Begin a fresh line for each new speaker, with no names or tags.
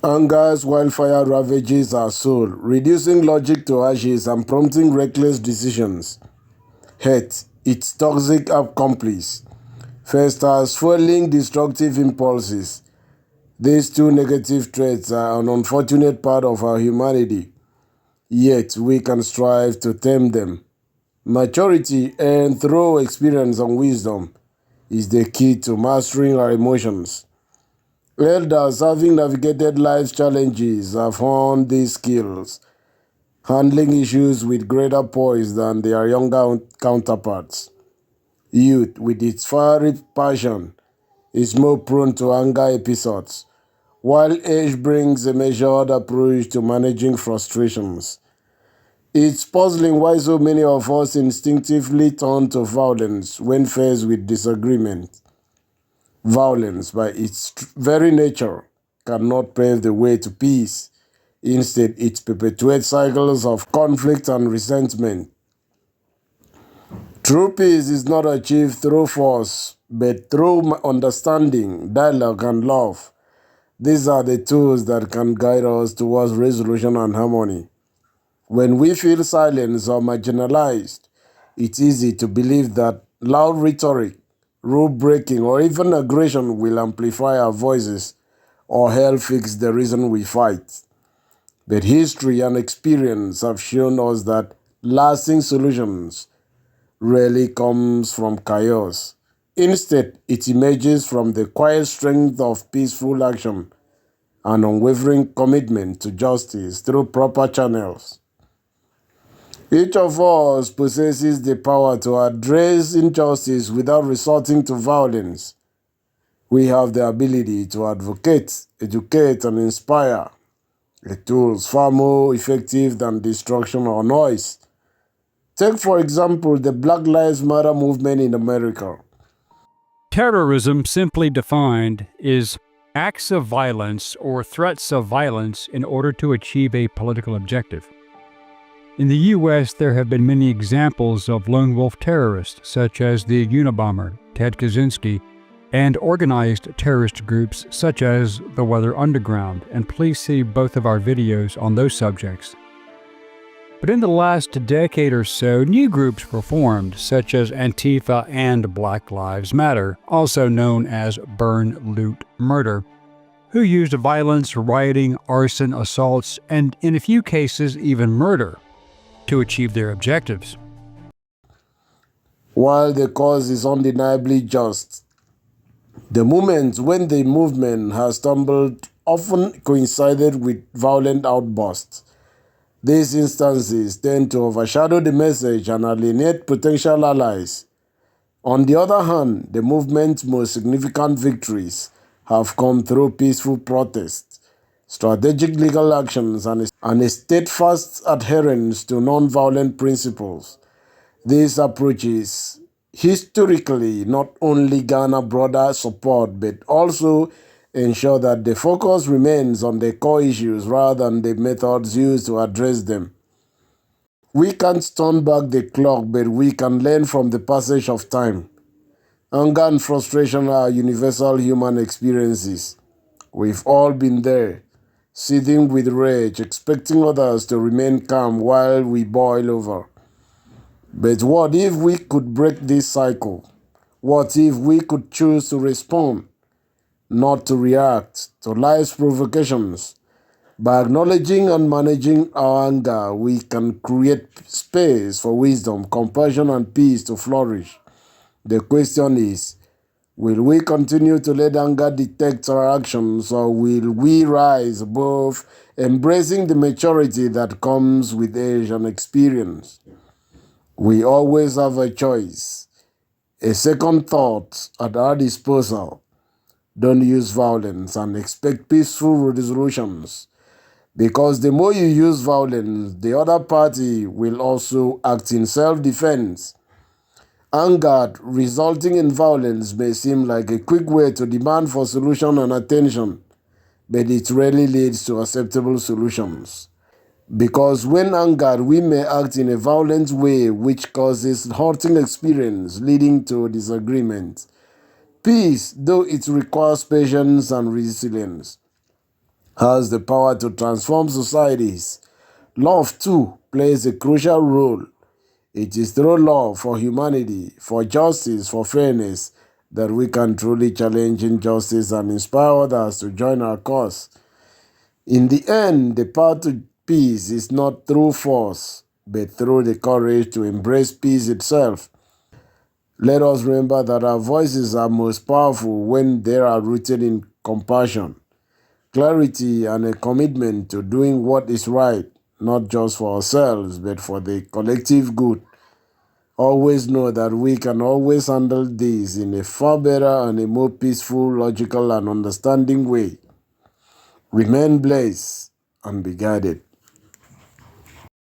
Anger's wildfire ravages our soul, reducing logic to ashes and prompting reckless decisions. Hate, its toxic accomplice, festers, fueling destructive impulses. These two negative traits are an unfortunate part of our humanity, yet we can strive to tame them. Maturity earned through experience and wisdom is the key to mastering our emotions. Elders, having navigated life's challenges, have honed these skills, handling issues with greater poise than their younger counterparts. Youth, with its fiery passion, is more prone to anger episodes, while age brings a measured approach to managing frustrations. It's puzzling why so many of us instinctively turn to violence when faced with disagreement. Violence, by its very nature, cannot pave the way to peace. Instead, it perpetuates cycles of conflict and resentment. True peace is not achieved through force, but through understanding, dialogue, and love. These are the tools that can guide us towards resolution and harmony. When we feel silenced or marginalized, it's easy to believe that loud rhetoric, rule breaking, or even aggression will amplify our voices or help fix the reason we fight. But history and experience have shown us that lasting solutions rarely comes from chaos. Instead, it emerges from the quiet strength of peaceful action and unwavering commitment to justice through proper channels. Each of us possesses the power to address injustice without resorting to violence. We have the ability to advocate, educate, and inspire, a tools far more effective than destruction or noise. Take, for example, the Black Lives Matter movement in America.
Terrorism, simply defined, is acts of violence or threats of violence in order to achieve a political objective. In the U.S., there have been many examples of lone wolf terrorists, such as the Unabomber, Ted Kaczynski, and organized terrorist groups such as the Weather Underground, and please see both of our videos on those subjects. But in the last decade or so, new groups were formed, such as Antifa and Black Lives Matter, also known as Burn, Loot, Murder, who used violence, rioting, arson, assaults, and in a few cases even murder to achieve their objectives.
While the cause is undeniably just, the moments when the movement has stumbled often coincided with violent outbursts. These instances tend to overshadow the message and alienate potential allies. On the other hand, the movement's most significant victories have come through peaceful protests, strategic legal actions, and a steadfast adherence to nonviolent principles. These approaches historically not only garner broader support but also ensure that the focus remains on the core issues rather than the methods used to address them. We can't turn back the clock, but we can learn from the passage of time. Anger and frustration are universal human experiences. We've all been there, seething with rage, expecting others to remain calm while we boil over. But what if we could break this cycle? What if we could choose to respond, not to react to life's provocations? By acknowledging and managing our anger, we can create space for wisdom, compassion, and peace to flourish. The question is, will we continue to let anger dictate our actions, or will we rise above, embracing the maturity that comes with age and experience? We always have a choice, a second thought at our disposal. Don't use violence and expect peaceful resolutions, because the more you use violence, the other party will also act in self-defense. Anger resulting in violence may seem like a quick way to demand for solution and attention, but it rarely leads to acceptable solutions. Because when angered, we may act in a violent way which causes hurting experience leading to disagreement. Peace, though it requires patience and resilience, has the power to transform societies. Love, too, plays a crucial role. It is through love for humanity, for justice, for fairness, that we can truly challenge injustice and inspire others to join our cause. In the end, the path to peace is not through force, but through the courage to embrace peace itself. Let us remember that our voices are most powerful when they are rooted in compassion, clarity, and a commitment to doing what is right, not just for ourselves, but for the collective good. Always know that we can always handle this in a far better and a more peaceful, logical, and understanding way. Remain blessed and be guided.